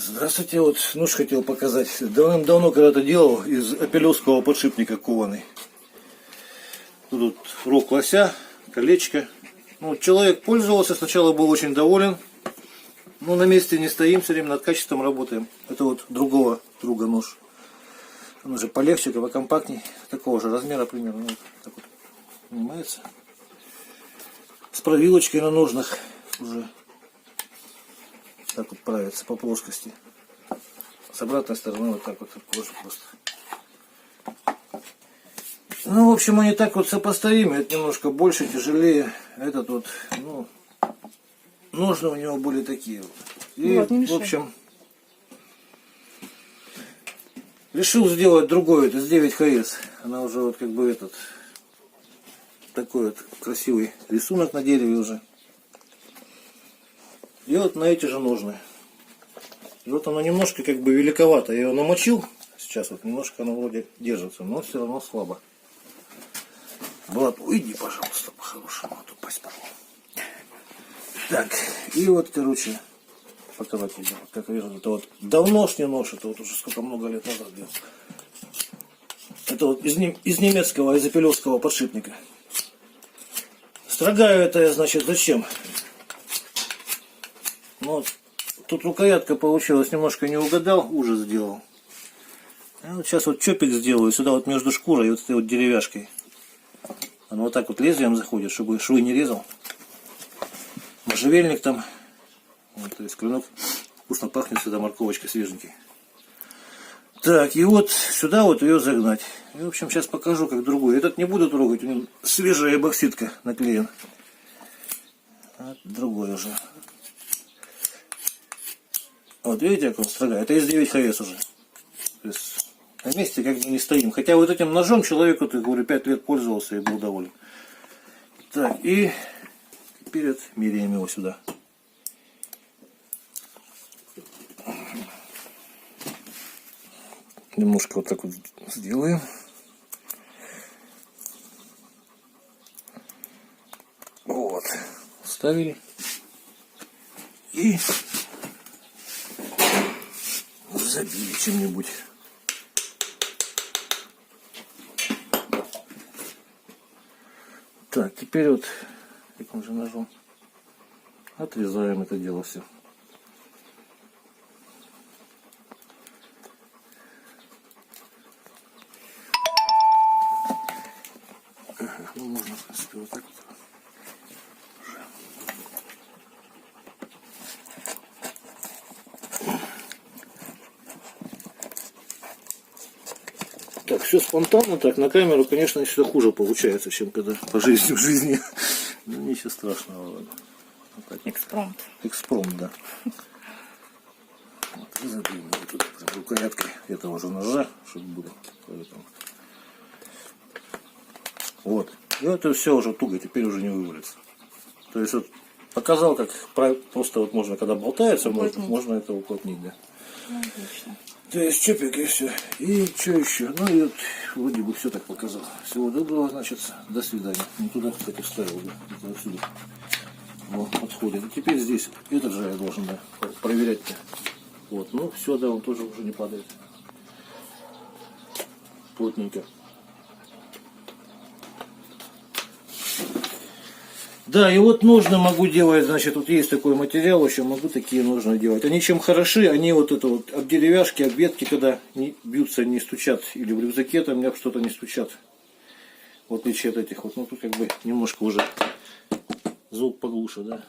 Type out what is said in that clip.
Здравствуйте, вот нож хотел показать. Давным-давно когда-то делал из апелевского подшипника кованый. Тут рог лося, колечко. Ну, человек пользовался, сначала был очень доволен. Но на месте не стоим, все время над качеством работаем. Это вот другого друга нож. Он уже полегче, покомпактней, такого же размера примерно. Вот так вот снимается. С провилочкой на ножнах уже. Так вот правится по плоскости. С обратной стороны вот так вот кожа просто. Ну, в общем, они так вот сопоставимы. Это немножко больше, тяжелее. Этот вот, ну, ножны у него были такие вот. И, вот, в общем, решил сделать другой, это с 9 ХС. Она уже вот как бы этот, такой вот красивый рисунок на дереве уже. И вот на эти же ножны. И вот оно немножко как бы великовато. Я его намочил. Сейчас вот немножко оно вроде держится, но все равно слабо. Влад, уйди, пожалуйста, по-хорошему, а то упасть могу. Так, и вот, короче, показать тебе, как вижу, это вот давношний нож, это вот уже сколько много лет назад делал. Это вот из немецкого, из апелевского подшипника. Строгаю это я, значит, зачем? Ну, вот, тут рукоятка получилась, немножко не угадал, ужас сделал. А вот сейчас вот чопик сделаю, сюда вот между шкурой и вот этой вот деревяшкой. Оно вот так вот лезвием заходит, чтобы швы не резал. Можжевельник там. Вот, то есть клинок вкусно пахнет, сюда морковочка свеженький. Так, и вот сюда вот ее загнать. И, в общем, сейчас покажу, как другой. Этот не буду трогать, у него свежая эбоксидка наклеен. А другой уже. Вот видите, как он строгает. Это из 9 ХС уже. То есть на месте как бы не стоим. Хотя вот этим ножом человек, вот, я говорю, 5 лет пользовался и был доволен. Так, и теперь вот меряем его сюда. Немножко вот так вот сделаем. Вот. Ставили. И забили чем-нибудь. Так, теперь вот каким же ножом отрезаем это дело все. Ага, ну можно, в принципе, вот так вот. Так, все спонтанно, так, на камеру, конечно, все хуже получается, чем когда по жизни в жизни. Ну, ничего страшного, ладно. Вот Экспромт. Экспромт, да. Вот, и задвинем тут рукояткой этого же ножа, чтобы было. Поэтому. Вот. И это все уже туго, теперь уже не вывалится. То есть вот показал, как просто вот можно, когда болтается, можно это уплотнить, да. Ну, отлично. То есть чопик и все. И что еще? Ну и вот вроде бы все так показал. Всего доброго, значит, до свидания. Ну туда, кстати, вставил, да, это отсюда. Вот, подходит. И теперь здесь, этот же я должен, да, проверять-то. Вот, ну все, да, он тоже уже не падает. Плотненько. Да, и вот ножны могу делать, значит, вот есть такой материал, еще могу такие ножны делать. Они чем хороши, они вот это вот об деревяшки, об ветки, когда не бьются, не стучат, или в рюкзаке там меня что-то не стучат. В отличие от этих вот, ну тут как бы немножко уже звук поглуше, да.